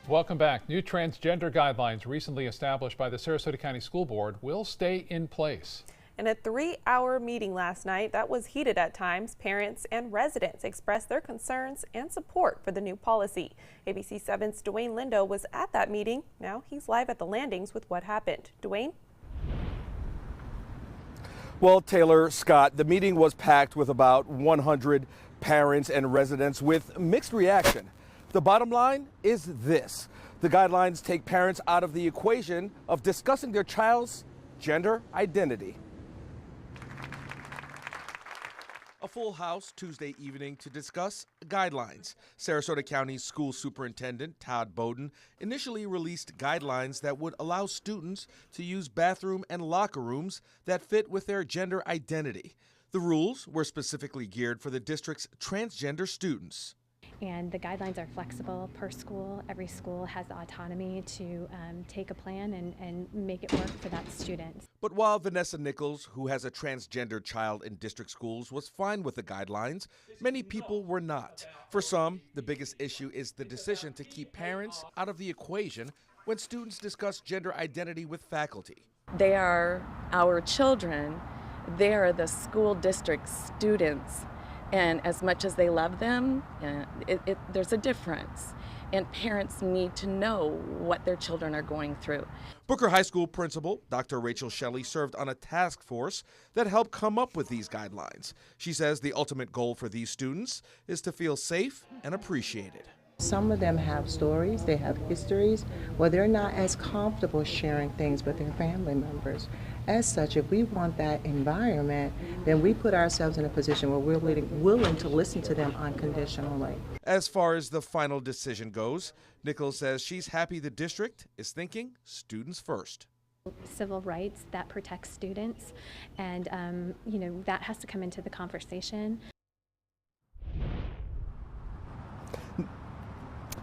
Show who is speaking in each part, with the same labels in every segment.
Speaker 1: Welcome back. New transgender guidelines recently established by the Sarasota County School Board will stay in place.
Speaker 2: In a 3-hour meeting last night that was heated at times, parents and residents expressed their concerns and support for the new policy. ABC 7's Dwayne Lindo was at that meeting. Now he's live at the landings with what happened. Dwayne?
Speaker 3: Well, Taylor, Scott, the meeting was packed with about 100 parents and residents with mixed reaction. The bottom line is this: the guidelines take parents out of the equation of discussing their child's gender identity. A full house Tuesday evening to discuss guidelines. Sarasota County School Superintendent Todd Bowden initially released guidelines that would allow students to use bathroom and locker rooms that fit with their gender identity. The rules were specifically geared for the district's transgender students.
Speaker 4: And the guidelines are flexible per school. Every school has the autonomy to take a plan and make it work for that student.
Speaker 3: But while Vanessa Nichols, who has a transgender child in district schools, was fine with the guidelines, many people were not. For some, the biggest issue is the decision to keep parents out of the equation when students discuss gender identity with faculty.
Speaker 5: They are our children. They are the school district students. And as much as they love them, there's a difference. And parents need to know what their children are going through.
Speaker 3: Booker High School principal Dr. Rachel Shelley served on a task force that helped come up with these guidelines. She says the ultimate goal for these students is to feel safe and appreciated.
Speaker 6: Some of them have stories, they have histories, where they're not as comfortable sharing things with their family members. As such, if we want that environment, then we put ourselves in a position where we're willing to listen to them unconditionally.
Speaker 3: As far as the final decision goes, Nichols says she's happy the district is thinking students first.
Speaker 4: Civil rights that protects students, and that has to come into the conversation.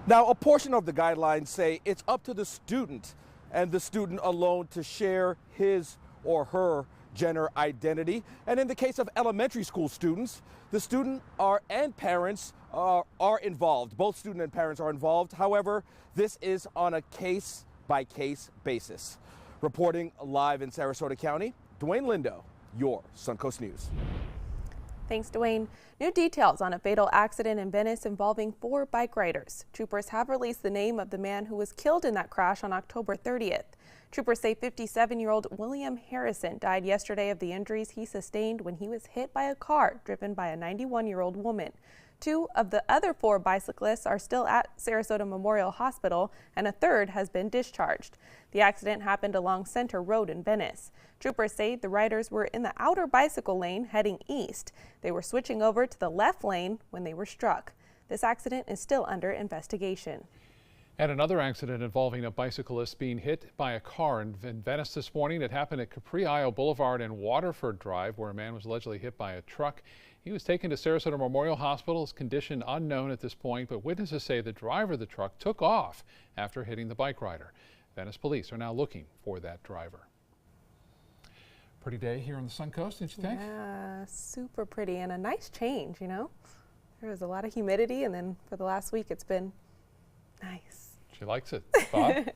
Speaker 3: Now, a portion of the guidelines say it's up to the student and the student alone to share his or her gender identity. And in the case of elementary school students, the student and parents are involved. Both student and parents are involved. However, this is on a case-by-case basis. Reporting live in Sarasota County, Dwayne Lindo, your Suncoast News.
Speaker 2: Thanks, Dwayne. New details on a fatal accident in Venice involving 4 bike riders. Troopers have released the name of the man who was killed in that crash on October 30th. Troopers say 57-year-old William Harrison died yesterday of the injuries he sustained when he was hit by a car driven by a 91-year-old woman. 2 of the other 4 bicyclists are still at Sarasota Memorial Hospital, and a third has been discharged. The accident happened along Center Road in Venice. Troopers say the riders were in the outer bicycle lane heading east. They were switching over to the left lane when they were struck. This accident is still under investigation.
Speaker 1: And another accident involving a bicyclist being hit by a car in Venice this morning. It happened at Capri Isle Boulevard and Waterford Drive, where a man was allegedly hit by a truck. He was taken to Sarasota Memorial Hospital. His condition unknown at this point, but witnesses say the driver of the truck took off after hitting the bike rider. Venice police are now looking for that driver. Pretty day here on the Suncoast, didn't you think?
Speaker 2: Yeah, super pretty and a nice change, you know. There was a lot of humidity, and then for the last week it's been nice.
Speaker 1: She likes it. Bob?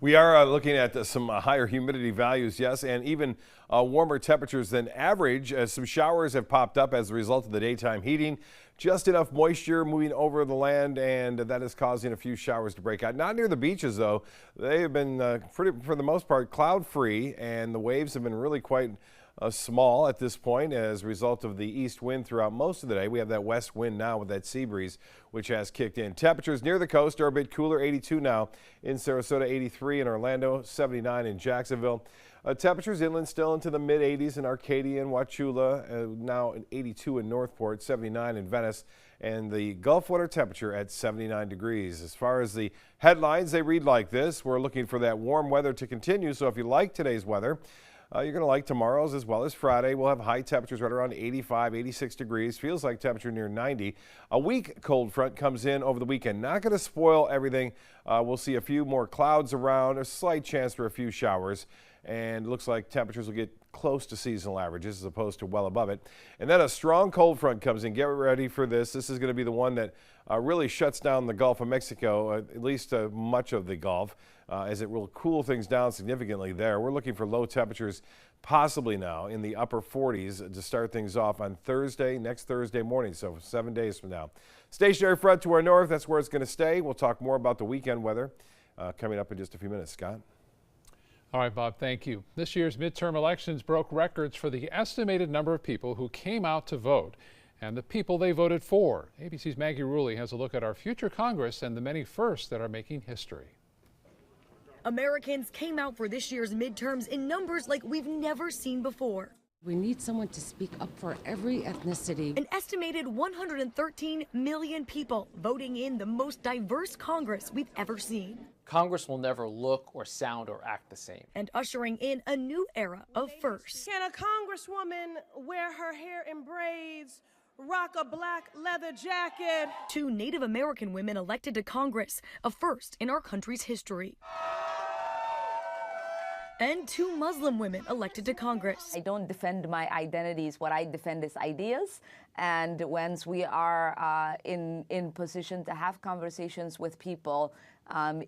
Speaker 7: We are looking at some higher humidity values, yes, and even warmer temperatures than average. Some showers have popped up as a result of the daytime heating. Just enough moisture moving over the land, and that is causing a few showers to break out. Not near the beaches, though. They have been for the most part, cloud-free, and the waves have been really quite small at this point as a result of the east wind throughout most of the day. We have that west wind now with that sea breeze, which has kicked in. Temperatures near the coast are a bit cooler, 82 now in Sarasota, 83 in Orlando, 79 in Jacksonville. Temperatures inland still into the mid-80s in Arcadia and Wauchula, now 82 in Northport, 79 in Venice, and the Gulf water temperature at 79 degrees. As far as the headlines, they read like this. We're looking for that warm weather to continue, so if you like today's weather, you're going to like tomorrow's as well as Friday. We'll have high temperatures right around 85, 86 degrees. Feels like temperature near 90. A weak cold front comes in over the weekend. Not going to spoil everything. We'll see a few more clouds around, a slight chance for a few showers. and it looks like temperatures will get close to seasonal averages as opposed to well above it. And then a strong cold front comes in. Get ready for this. This is going to be the one that really shuts down the Gulf of Mexico, at least much of the Gulf, as it will cool things down significantly there. We're looking for low temperatures possibly now in the upper 40s to start things off on Thursday, next Thursday morning, so 7 days from now. Stationary front to our north, that's where it's going to stay. We'll talk more about the weekend weather coming up in just a few minutes. Scott?
Speaker 1: All right, Bob, thank you. This year's midterm elections broke records for the estimated number of people who came out to vote and the people they voted for. ABC's Maggie Rulli has a look at our future Congress and the many firsts that are making history.
Speaker 8: Americans came out for this year's midterms in numbers like we've never seen before.
Speaker 9: We need someone to speak up for every ethnicity.
Speaker 8: An estimated 113 million people voting in the most diverse Congress we've ever seen.
Speaker 10: Congress will never look or sound or act the same.
Speaker 8: And ushering in a new era of firsts.
Speaker 11: Can a congresswoman wear her hair in braids, rock a black leather jacket?
Speaker 8: 2 Native American women elected to Congress, a first in our country's history. And 2 Muslim women elected to Congress.
Speaker 12: I don't defend my identities. What I defend is ideas. And once we are in position to have conversations with people,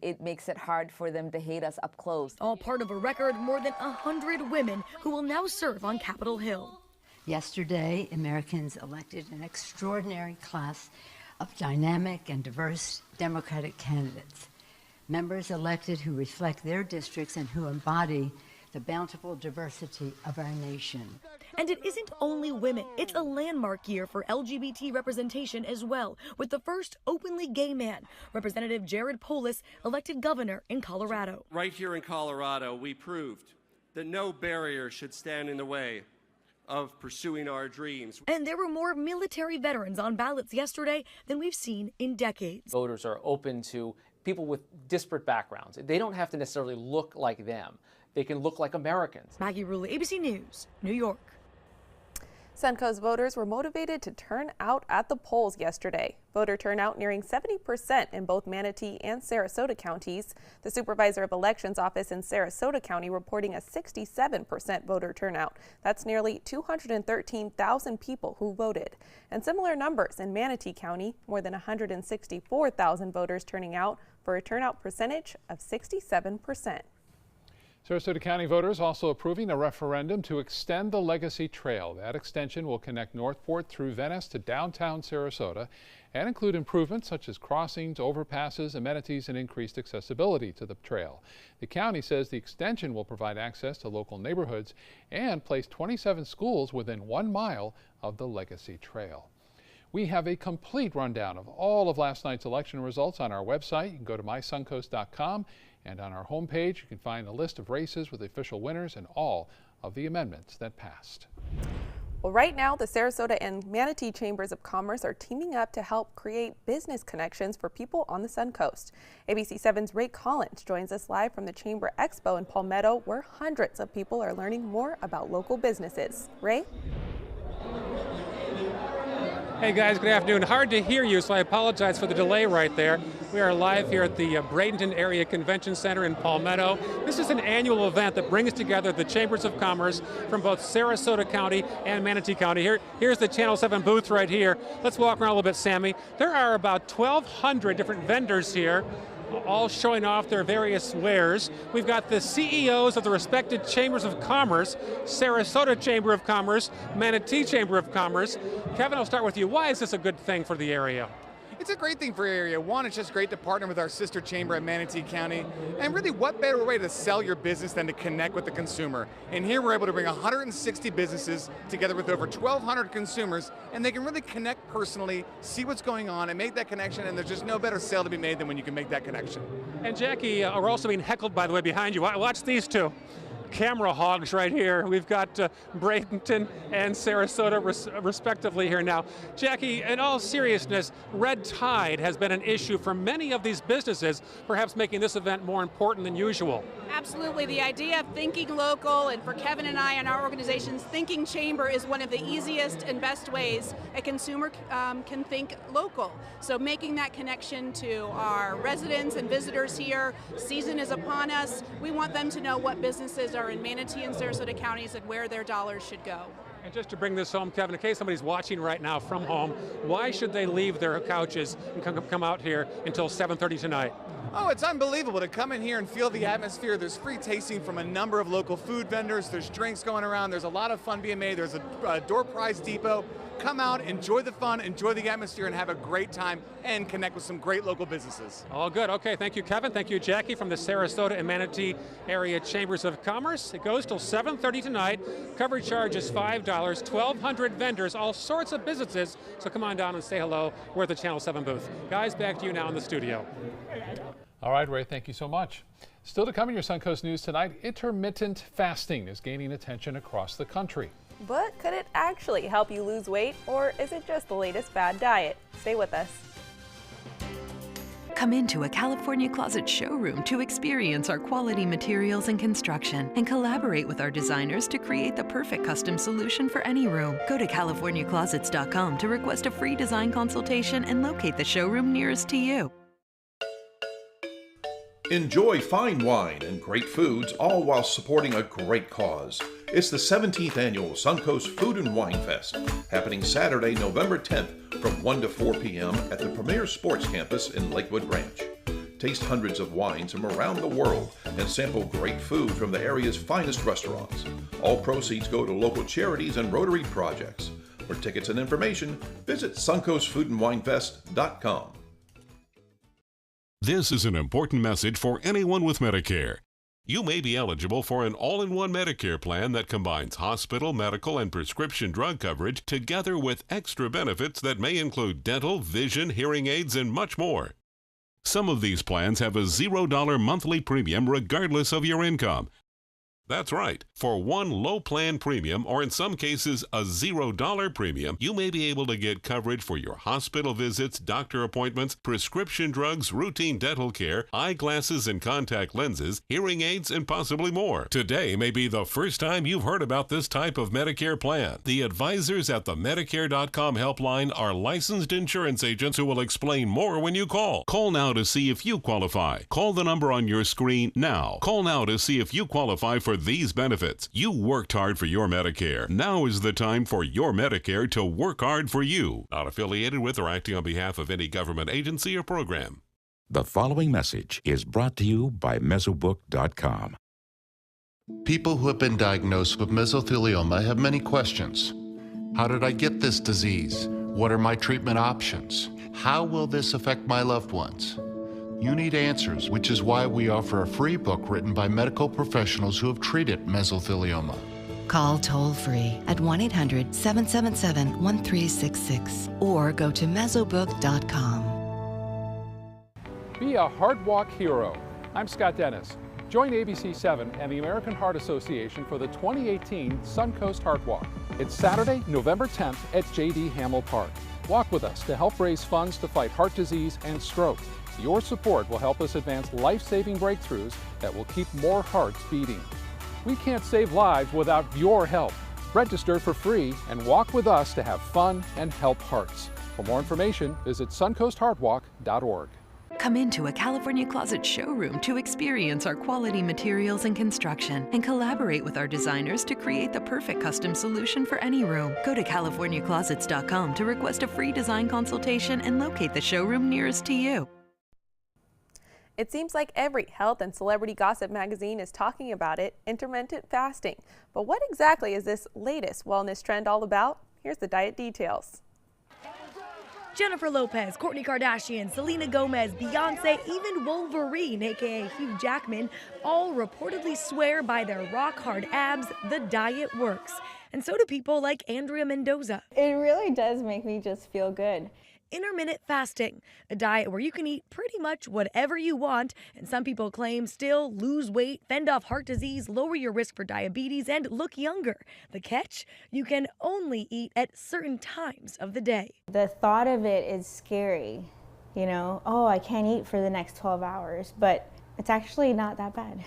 Speaker 12: it makes it hard for them to hate us up close.
Speaker 8: All part of a record, more than 100 women who will now serve on Capitol Hill.
Speaker 13: Yesterday, Americans elected an extraordinary class of dynamic and diverse Democratic candidates. Members elected who reflect their districts and who embody the bountiful diversity of our nation.
Speaker 8: And it isn't only women. It's a landmark year for LGBT representation as well, with the first openly gay man, Representative Jared Polis, elected governor in Colorado.
Speaker 14: Right here in Colorado, we proved that no barrier should stand in the way of pursuing our dreams.
Speaker 8: And there were more military veterans on ballots yesterday than we've seen in decades.
Speaker 10: Voters are open to people with disparate backgrounds. They don't have to necessarily look like them. They can look like Americans.
Speaker 8: Maggie Rulli, ABC News, New York.
Speaker 2: Suncoast voters were motivated to turn out at the polls yesterday. Voter turnout nearing 70% in both Manatee and Sarasota counties. The Supervisor of Elections office in Sarasota County reporting a 67% voter turnout. That's nearly 213,000 people who voted. And similar numbers in Manatee County, more than 164,000 voters turning out for a turnout percentage of 67%.
Speaker 1: Sarasota County voters also approving a referendum to extend the Legacy Trail. That extension will connect Northport through Venice to downtown Sarasota and include improvements such as crossings, overpasses, amenities, and increased accessibility to the trail. The county says the extension will provide access to local neighborhoods and place 27 schools within 1 mile of the Legacy Trail. We have a complete rundown of all of last night's election results on our website. You can go to mysuncoast.com. And on our homepage, you can find a list of races with the official winners and all of the amendments that passed.
Speaker 2: Well, right now, the Sarasota and Manatee Chambers of Commerce are teaming up to help create business connections for people on the Suncoast. ABC 7's Ray Collins joins us live from the Chamber Expo in Palmetto, where hundreds of people are learning more about local businesses. Ray?
Speaker 15: Hey guys, good afternoon. Hard to hear you, so I apologize for the delay right there. We are live here at the Bradenton Area Convention Center in Palmetto. This is an annual event that brings together the Chambers of Commerce from both Sarasota County and Manatee County. Here's the Channel 7 booth right here. Let's walk around a little bit, Sammy. There are about 1,200 different vendors here, all showing off their various wares. We've got the CEOs of the respected Chambers of Commerce, Sarasota Chamber of Commerce, Manatee Chamber of Commerce. Kevin, I'll start with you. Why is this a good thing for the area?
Speaker 16: It's a great thing for your area. One, it's just great to partner with our sister chamber at Manatee County. And really, what better way to sell your business than to connect with the consumer? And here we're able to bring 160 businesses together with over 1,200 consumers, and they can really connect personally, see what's going on, and make that connection, and there's just no better sale to be made than when you can make that connection.
Speaker 15: And Jackie, we're also being heckled, by the way, behind you. Watch these two. Camera hogs right here. We've got Bradenton and Sarasota respectively here now. Jackie, in all seriousness, red tide has been an issue for many of these businesses, perhaps making this event more important than usual.
Speaker 17: Absolutely. The idea of thinking local, and for Kevin and I and our organizations, thinking chamber is one of the easiest and best ways a consumer can think local. So making that connection to our residents and visitors here, season is upon us. We want them to know what businesses are are in Manatee and Sarasota counties and where their dollars should go.
Speaker 15: And just to bring this home, Kevin, in case somebody's watching right now from home, why should they leave their couches and come out here until 7:30 tonight?
Speaker 16: Oh, it's unbelievable to come in here and feel the atmosphere. There's free tasting from a number of local food vendors. There's drinks going around. There's a lot of fun being made. There's a door prize depot. Come out, enjoy the fun, enjoy the atmosphere, and have a great time and connect with some great local businesses.
Speaker 15: All good. Okay, thank you, Kevin. Thank you, Jackie, from the Sarasota and Manatee Area Chambers of Commerce. It goes till 7:30 tonight. Coverage charge is $5. 1,200 vendors, all sorts of businesses. So come on down and say hello. We're at the Channel 7 booth. Guys, back to you now in the studio.
Speaker 1: All right, Ray, thank you so much. Still to come in your Suncoast News tonight, intermittent fasting is gaining attention across the country.
Speaker 2: But could it actually help you lose weight, or is it just the latest fad diet? Stay with us.
Speaker 18: Come into a California Closet showroom to experience our quality materials and construction and collaborate with our designers to create the perfect custom solution for any room. Go to CaliforniaClosets.com to request a free design consultation and locate the showroom nearest to you.
Speaker 19: Enjoy fine wine and great foods, all while supporting a great cause. It's the 17th annual Suncoast Food and Wine Fest, happening Saturday, November 10th from 1 to 4 p.m. at the Premier Sports Campus in Lakewood Ranch. Taste hundreds of wines from around the world and sample great food from the area's finest restaurants. All proceeds go to local charities and Rotary projects. For tickets and information, visit suncoastfoodandwinefest.com.
Speaker 20: This is an important message for anyone with Medicare. You may be eligible for an all-in-one Medicare plan that combines hospital, medical, and prescription drug coverage together with extra benefits that may include dental, vision, hearing aids, and much more. Some of these plans have a $0 monthly premium regardless of your income. That's right. For one low plan premium, or in some cases a $0 premium, you may be able to get coverage for your hospital visits, doctor appointments, prescription drugs, routine dental care, eyeglasses and contact lenses, hearing aids, and possibly more. Today may be the first time you've heard about this type of Medicare plan. The advisors at the Medicare.com helpline are licensed insurance agents who will explain more when you call. Call now to see if you qualify. Call the number on your screen now. Call now to see if you qualify for these benefits. You worked hard for your Medicare. Now is the time for your Medicare to work hard for you. Not affiliated with or acting on behalf of any government agency or program.
Speaker 21: The following message is brought to you by Mesobook.com.
Speaker 22: People who have been diagnosed with mesothelioma have many questions. How did I get this disease? What are my treatment options? How will this affect my loved ones? You need answers, which is why we offer a free book written by medical professionals who have treated mesothelioma.
Speaker 23: Call toll-free at 1-800-777-1366 or go to Mesobook.com.
Speaker 1: Be a Heart Walk hero. I'm Scott Dennis. Join ABC 7 and the American Heart Association for the 2018 Suncoast Heart Walk. It's Saturday, November 10th at J.D. Hamill Park. Walk with us to help raise funds to fight heart disease and stroke. Your support will help us advance life-saving breakthroughs that will keep more hearts beating. We can't save lives without your help. Register for free and walk with us to have fun and help hearts. For more information, visit suncoastheartwalk.org.
Speaker 18: Come into a California Closet showroom to experience our quality materials and construction and collaborate with our designers to create the perfect custom solution for any room. Go to CaliforniaClosets.com to request a free design consultation and locate the showroom nearest to you.
Speaker 2: It seems like every health and celebrity gossip magazine is talking about it, intermittent fasting. But what exactly is this latest wellness trend all about? Here's the diet details.
Speaker 8: Jennifer Lopez, Kourtney Kardashian, Selena Gomez, Beyonce, even Wolverine, aka Hugh Jackman, all reportedly swear by their rock-hard abs the diet works. And so do people like Andrea Mendoza.
Speaker 24: It really does make me just feel good.
Speaker 8: Intermittent fasting, a diet where you can eat pretty much whatever you want, and some people claim still lose weight, fend off heart disease, lower your risk for diabetes, and look younger. The catch? You can only eat at certain times of the day.
Speaker 24: The thought of it is scary, you know, oh, I can't eat for the next 12 hours, but it's actually not that bad.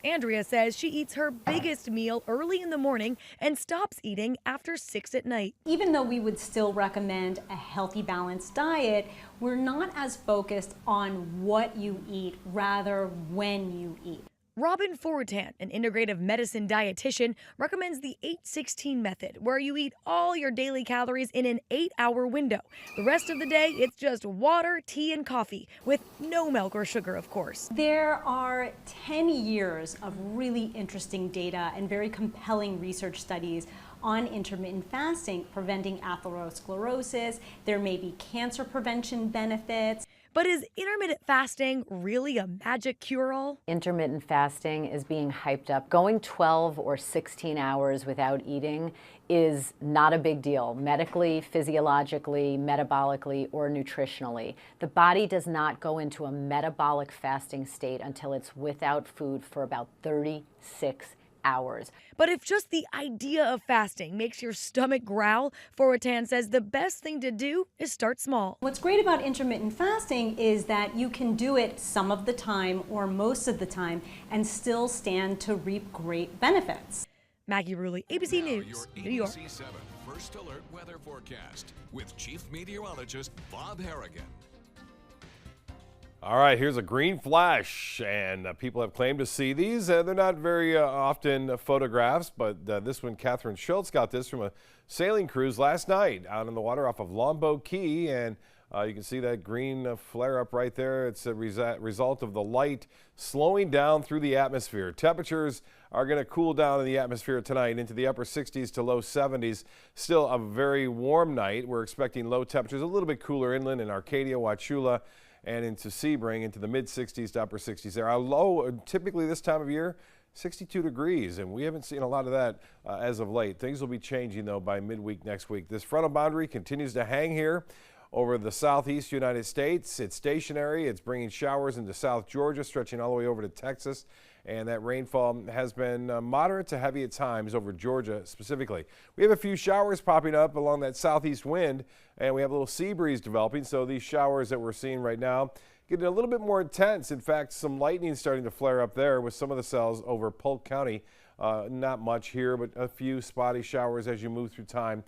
Speaker 8: Andrea says she eats her biggest meal early in the morning and stops eating after 6 at night.
Speaker 25: Even though we would still recommend a healthy, balanced diet, we're not as focused on what you eat, rather when you eat.
Speaker 8: Robin Fortan, an integrative medicine dietitian, recommends the 8-16 method, where you eat all your daily calories in an 8-hour window. The rest of the day, it's just water, tea, and coffee, with no milk or sugar, of course.
Speaker 25: There are 10 years of really interesting data and very compelling research studies on intermittent fasting, preventing atherosclerosis. There may be cancer prevention benefits.
Speaker 8: But is intermittent fasting really a magic cure-all?
Speaker 3: Intermittent fasting is being hyped up. Going 12 or 16 hours without eating is not a big deal, medically, physiologically, metabolically, or nutritionally. The body does not go into a metabolic fasting state until it's without food for about 36 hours.
Speaker 8: But if just the idea of fasting makes your stomach growl, Fortan says the best thing to do is start small.
Speaker 25: What's great about intermittent fasting is that you can do it some of the time or most of the time and still stand to reap great benefits.
Speaker 8: Maggie Rulli, ABC News, New York.
Speaker 4: ABC 7 First Alert Weather Forecast with Chief Meteorologist Bob Harrigan.
Speaker 5: All right, here's a green flash, and people have claimed to see these. They're not very often photographs, but this one, Catherine Schultz got this from a sailing cruise last night out in the water off of Longboat Key, and you can see that green flare up right there. It's a result of the light slowing down through the atmosphere. Temperatures are going to cool down in the atmosphere tonight into the upper 60s to low 70s. Still a very warm night. We're expecting low temperatures, a little bit cooler inland in Arcadia, Wauchula, and into Sebring, into the mid-60s to upper 60s there. Our low, typically this time of year, 62 degrees, and we haven't seen a lot of that as of late. Things will be changing, though, by midweek next week. This frontal boundary continues to hang here over the southeast United States. It's stationary. It's bringing showers into South Georgia, stretching all the way over to Texas. And that rainfall has been moderate to heavy at times over Georgia specifically. We have a few showers popping up along that southeast wind, and we have a little sea breeze developing. So these showers that we're seeing right now getting a little bit more intense. In fact, some lightning starting to flare up there with some of the cells over Polk County. Not much here, but a few spotty showers as you move through time.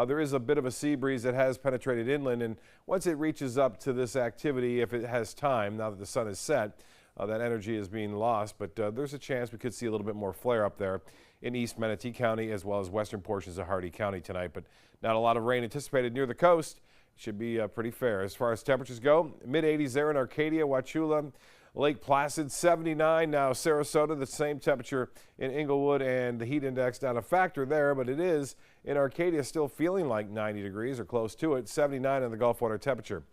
Speaker 5: There is a bit of a sea breeze that has penetrated inland, and once it reaches up to this activity, if it has time, now that the sun is set, that energy is being lost, but there's a chance we could see a little bit more flare up there in East Manatee County as well as western portions of Hardee County tonight, but not a lot of rain anticipated near the coast. Should be pretty fair. As far as temperatures go, mid-80s there in Arcadia, Wauchula, Lake Placid, 79. Now Sarasota, the same temperature in Inglewood, and the heat index not a factor there, but it is in Arcadia still feeling like 90 degrees or close to it, 79 in the Gulf water temperature.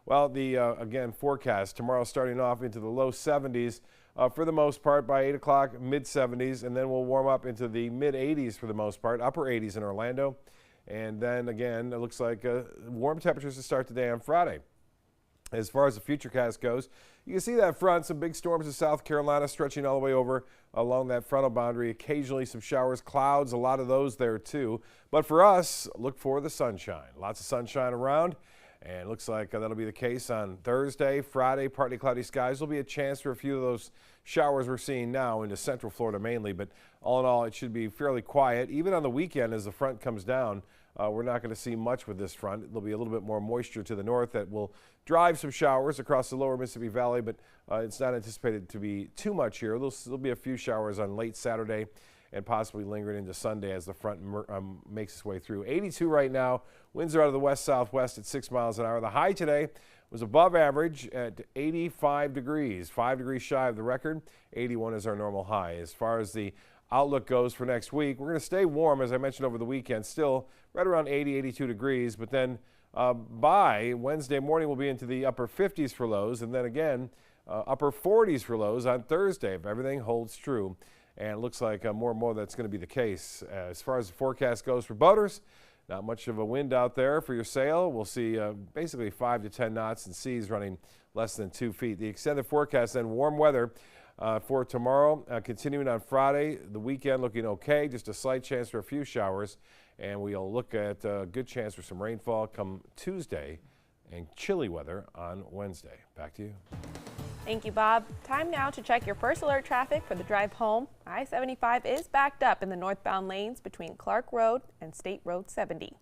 Speaker 5: Well, the, again, forecast tomorrow starting off into the low 70s for the most part by 8 o'clock, mid-70s, and then we'll warm up into the mid-80s for the most part, upper 80s in Orlando. And then, again, it looks like warm temperatures to start today on Friday. As far as the futurecast goes, you can see that front, some big storms in South Carolina stretching all the way over along that frontal boundary. Occasionally some showers, clouds, a lot of those there too. But for us, look for the sunshine. Lots of sunshine around. And it looks like that'll be the case on Thursday, Friday, partly cloudy skies. There'll be a chance for a few of those showers we're seeing now into central Florida mainly, but all in all, it should be fairly quiet. Even on the weekend as the front comes down, we're not going to see much with this front. There'll be a little bit more moisture to the north that will drive some showers across the lower Mississippi Valley, but it's not anticipated to be too much here. There'll be a few showers on late Saturday and possibly lingering into Sunday as the front makes its way through. 82 right now. Winds are out of the west-southwest at 6 miles an hour. The high today was above average at 85 degrees, 5 degrees shy of the record. 81 is our normal high. As far as the outlook goes for next week, we're going to stay warm, as I mentioned over the weekend, still right around 80, 82 degrees. But then by Wednesday morning, we'll be into the upper 50s for lows, and then again, upper 40s for lows on Thursday if everything holds true. And it looks like more and more that's going to be the case. As far as the forecast goes for boaters, not much of a wind out there for your sail. We'll see basically 5 to 10 knots and seas running less than 2 feet. The extended forecast, then warm weather for tomorrow, continuing on Friday. The weekend looking okay, just a slight chance for a few showers. And we'll look at a good chance for some rainfall come Tuesday and chilly weather on Wednesday. Back to you.
Speaker 2: Thank you, Bob. Time now to check your first alert traffic for the drive home. I-75 is backed up in the northbound lanes between Clark Road and State Road 70.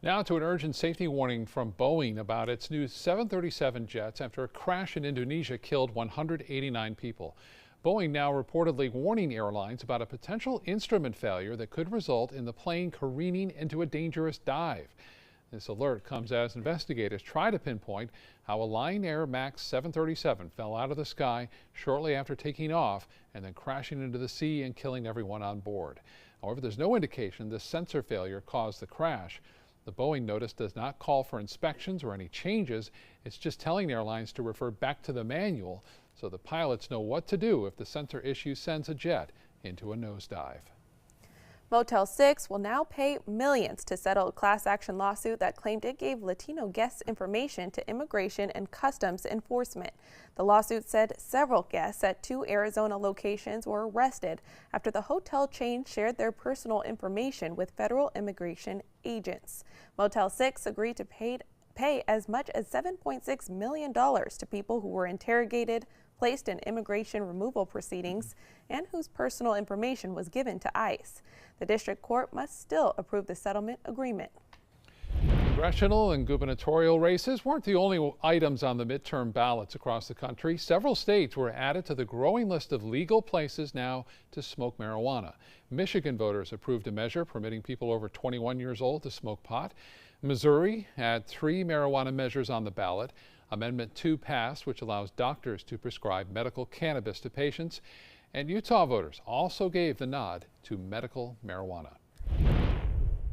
Speaker 1: Now to an urgent safety warning from Boeing about its new 737 jets after a crash in Indonesia killed 189 people. Boeing now reportedly warning airlines about a potential instrument failure that could result in the plane careening into a dangerous dive. This alert comes as investigators try to pinpoint how a Lion Air MAX 737 fell out of the sky shortly after taking off and then crashing into the sea and killing everyone on board. However, there's no indication this sensor failure caused the crash. The Boeing notice does not call for inspections or any changes. It's just telling airlines to refer back to the manual so the pilots know what to do if the sensor issue sends a jet into a nosedive.
Speaker 2: Motel 6 will now pay millions to settle a class action lawsuit that claimed it gave Latino guests information to Immigration and Customs Enforcement. The lawsuit said several guests at 2 Arizona locations were arrested after the hotel chain shared their personal information with federal immigration agents. Motel 6 agreed to pay as much as $7.6 million to people who were interrogated, placed in immigration removal proceedings, and whose personal information was given to ICE. The district court must still approve the settlement agreement.
Speaker 1: Congressional and gubernatorial races weren't the only items on the midterm ballots across the country. Several states were added to the growing list of legal places now to smoke marijuana. Michigan voters approved a measure permitting people over 21 years old to smoke pot. Missouri had 3 marijuana measures on the ballot. Amendment 2 passed, which allows doctors to prescribe medical cannabis to patients. And Utah voters also gave the nod to medical marijuana.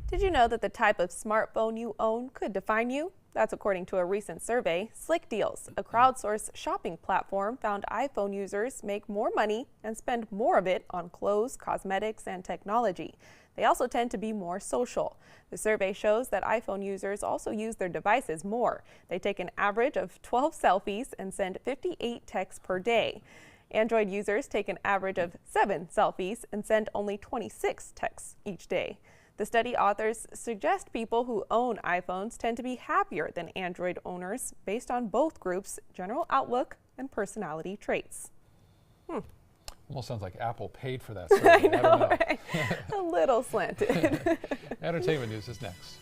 Speaker 2: Did you know that the type of smartphone you own could define you? That's according to a recent survey. Slick Deals, a crowdsourced shopping platform, found iPhone users make more money and spend more of it on clothes, cosmetics, and technology. They also tend to be more social. The survey shows that iPhone users also use their devices more. They take an average of 12 selfies and send 58 texts per day. Android users take an average of 7 selfies and send only 26 texts each day. The study authors suggest people who own iPhones tend to be happier than Android owners based on both groups' general outlook and personality traits.
Speaker 1: Almost sounds like Apple paid for that survey.
Speaker 2: I know, right? A little slanted.
Speaker 1: Entertainment news is next.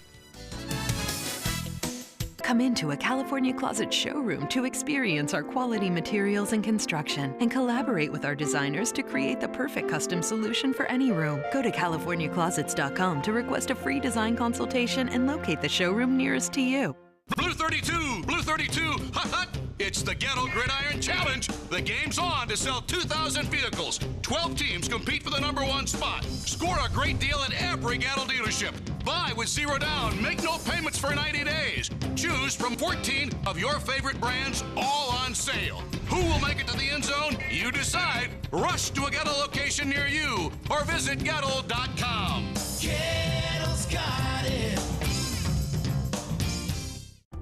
Speaker 18: Come into a California Closet showroom to experience our quality materials and construction and collaborate with our designers to create the perfect custom solution for any room. Go to CaliforniaClosets.com to request a free design consultation and locate the showroom nearest to you.
Speaker 6: Blue 32, Blue 32, hot, hot. It's the Gatto Gridiron Challenge. The game's on to sell 2,000 vehicles. 12 teams compete for the #1 spot. Score a great deal at every Gatto dealership. Buy with 0 down. Make no payments for 90 days. Choose from 14 of your favorite brands, all on sale. Who will make it to the end zone? You decide. Rush to a Gatto location near you or visit Gatto.com.
Speaker 7: Gatto's got it.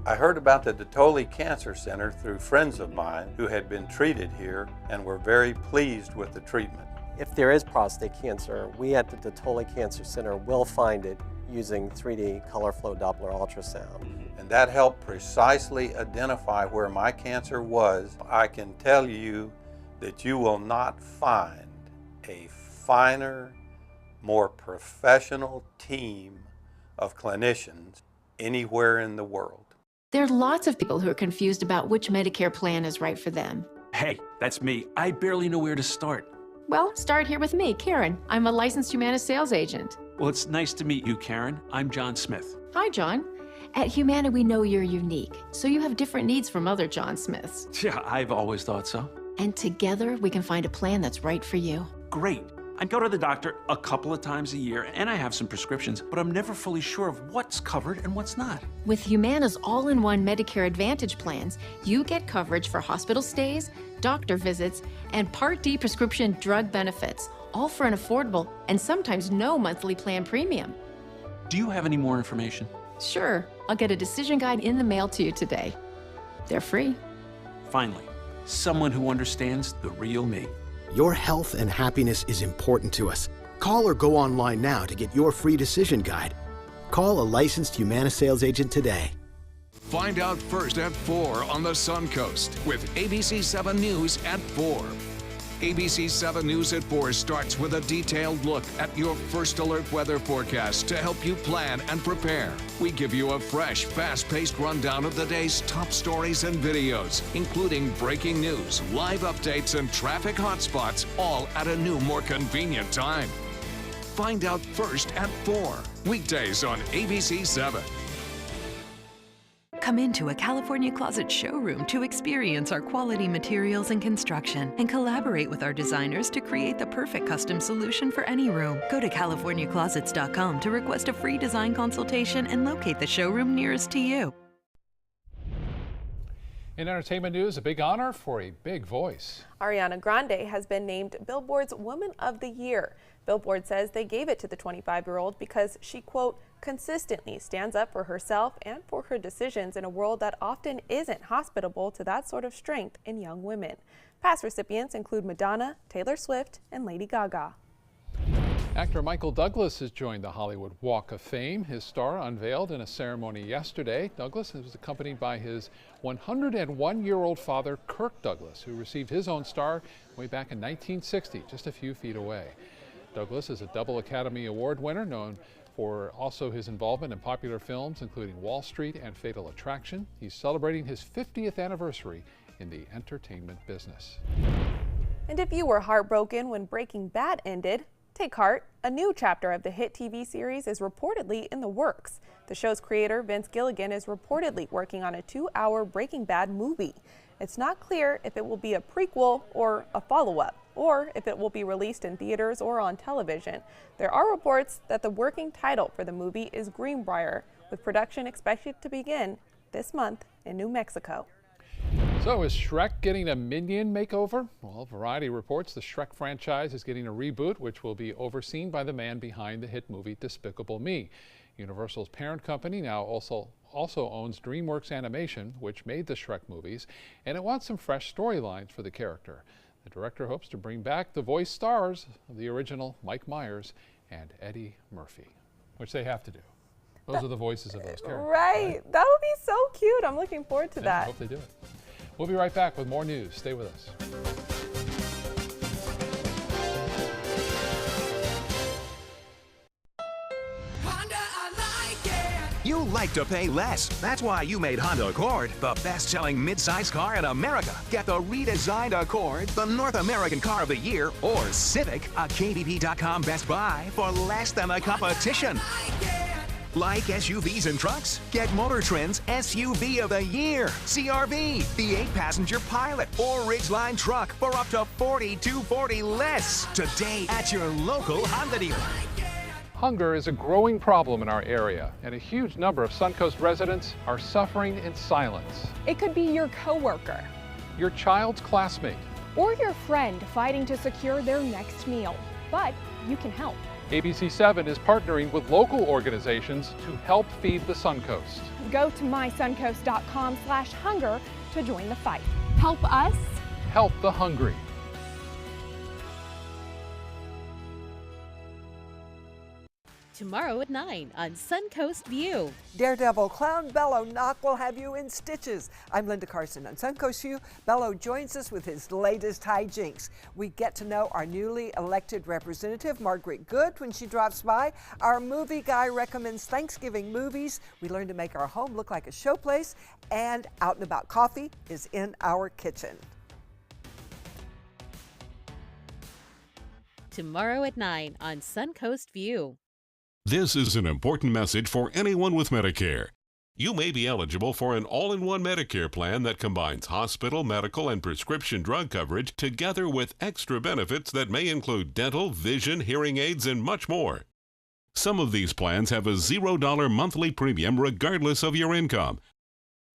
Speaker 9: I heard about the Dotole Cancer Center through friends of mine who had been treated here and were very pleased with the treatment.
Speaker 11: If there is prostate cancer, we at the Dotole Cancer Center will find it using 3D color flow Doppler ultrasound.
Speaker 9: And that helped precisely identify where my cancer was. I can tell you that you will not find a finer, more professional team of clinicians anywhere in the world.
Speaker 12: There are lots of people who are confused about which Medicare plan is right for them.
Speaker 26: Hey, that's me. I barely know where to start.
Speaker 12: Well, start here with me, Karen. I'm a licensed Humana sales agent.
Speaker 26: Well, it's nice to meet you, Karen. I'm John Smith.
Speaker 12: Hi, John. At Humana, we know you're unique, so you have different needs from other John Smiths.
Speaker 26: Yeah, I've always thought so.
Speaker 12: And together, we can find a plan that's right for you.
Speaker 26: Great. I go to the doctor a couple of times a year, and I have some prescriptions, but I'm never fully sure of what's covered and what's not.
Speaker 12: With Humana's all-in-one Medicare Advantage plans, you get coverage for hospital stays, doctor visits, and Part D prescription drug benefits, all for an affordable and sometimes no monthly plan premium.
Speaker 26: Do you have any more information?
Speaker 12: Sure. I'll get a decision guide in the mail to you today. They're free.
Speaker 26: Finally, someone who understands the real me.
Speaker 27: Your health and happiness is important to us. Call or go online now to get your free decision guide. Call a licensed Humana sales agent today.
Speaker 4: Find out first at 4 on the Suncoast with ABC 7 News at 4. ABC 7 News at 4 starts with a detailed look at your First Alert weather forecast to help you plan and prepare. We give you a fresh, fast-paced rundown of the day's top stories and videos, including breaking news, live updates, and traffic hotspots, all at a new, more convenient time. Find out first at 4, weekdays on ABC 7.
Speaker 18: Come into a California Closet showroom to experience our quality materials and construction and collaborate with our designers to create the perfect custom solution for any room. Go to CaliforniaClosets.com to request a free design consultation and locate the showroom nearest to you.
Speaker 1: In entertainment news, a big honor for a big voice.
Speaker 2: Ariana Grande has been named Billboard's Woman of the Year. Billboard says they gave it to the 25-year-old because she, quote, consistently stands up for herself and for her decisions in a world that often isn't hospitable to that sort of strength in young women. Past recipients include Madonna, Taylor Swift, and Lady Gaga.
Speaker 1: Actor Michael Douglas has joined the Hollywood Walk of Fame. His star unveiled in a ceremony yesterday. Douglas was accompanied by his 101-year-old father, Kirk Douglas, who received his own star way back in 1960, just a few feet away. Douglas is a double Academy Award winner, known for also his involvement in popular films, including Wall Street and Fatal Attraction. He's celebrating his 50th anniversary in the entertainment business.
Speaker 2: And if you were heartbroken when Breaking Bad ended, take heart. A new chapter of the hit TV series is reportedly in the works. The show's creator, Vince Gilligan, is reportedly working on a 2-hour Breaking Bad movie. It's not clear if it will be a prequel or a follow-up, or if it will be released in theaters or on television. There are reports that the working title for the movie is Greenbrier, with production expected to begin this month in New Mexico.
Speaker 1: So is Shrek getting a Minion makeover? Well, Variety reports the Shrek franchise is getting a reboot, which will be overseen by the man behind the hit movie Despicable Me. Universal's parent company now also owns DreamWorks Animation, which made the Shrek movies, and it wants some fresh storylines for the character. The director hopes to bring back the voice stars of the original, Mike Myers and Eddie Murphy, which they have to do. Those are the voices of those characters.
Speaker 2: Right. That would be so cute. I'm looking forward to that.
Speaker 1: I hope they do it. We'll be right back with more news. Stay with us.
Speaker 10: You like to pay less. That's why you made Honda Accord the best-selling midsize car in America. Get the redesigned Accord, the North American Car of the Year, or Civic, a KBB.com Best Buy for less than the competition. Like SUVs and trucks? Get Motor Trend's SUV of the Year, CRV, the 8-passenger Pilot or Ridgeline truck for up to $4,240 less today at your local Honda dealer.
Speaker 1: Hunger is a growing problem in our area, and a huge number of Suncoast residents are suffering in silence.
Speaker 13: It could be your coworker,
Speaker 1: your child's classmate,
Speaker 13: or your friend fighting to secure their next meal. But you can help.
Speaker 1: ABC 7 is partnering with local organizations to help feed the Suncoast.
Speaker 13: Go to mysuncoast.com/hunger to join the fight. Help us.
Speaker 1: Help the hungry.
Speaker 14: Tomorrow at 9 on Suncoast View.
Speaker 15: Daredevil clown Bello Knock will have you in stitches. I'm Linda Carson on Suncoast View. Bello joins us with his latest hijinks. We get to know our newly elected representative, Margaret Good, when she drops by. Our movie guy recommends Thanksgiving movies. We learn to make our home look like a showplace. And Out and About Coffee is in our kitchen.
Speaker 14: Tomorrow at 9 on Suncoast View.
Speaker 20: This is an important message for anyone with Medicare. You may be eligible for an all-in-one Medicare plan that combines hospital, medical, and prescription drug coverage together with extra benefits that may include dental, vision, hearing aids, and much more. Some of these plans have a $0 monthly premium regardless of your income.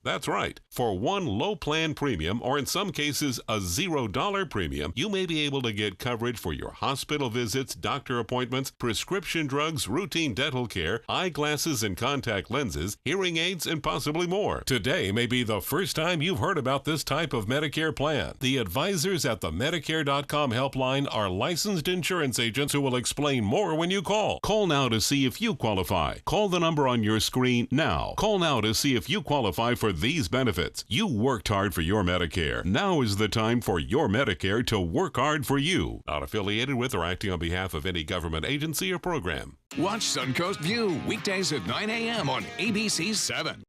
Speaker 20: That's right. For one low plan premium, or in some cases a $0 premium, you may be able to get coverage for your hospital visits, doctor appointments, prescription drugs, routine dental care, eyeglasses and contact lenses, hearing aids, and possibly more. Today may be the first time you've heard about this type of Medicare plan. The advisors at the Medicare.com helpline are licensed insurance agents who will explain more when you call. Call now to see if you qualify. Call the number on your screen now. Call now to see if you qualify for with these benefits. You worked hard for your Medicare. Now is the time for your Medicare to work hard for you. Not affiliated with or acting on behalf of any government agency or program.
Speaker 4: Watch Suncoast View weekdays at 9 a.m. on ABC 7.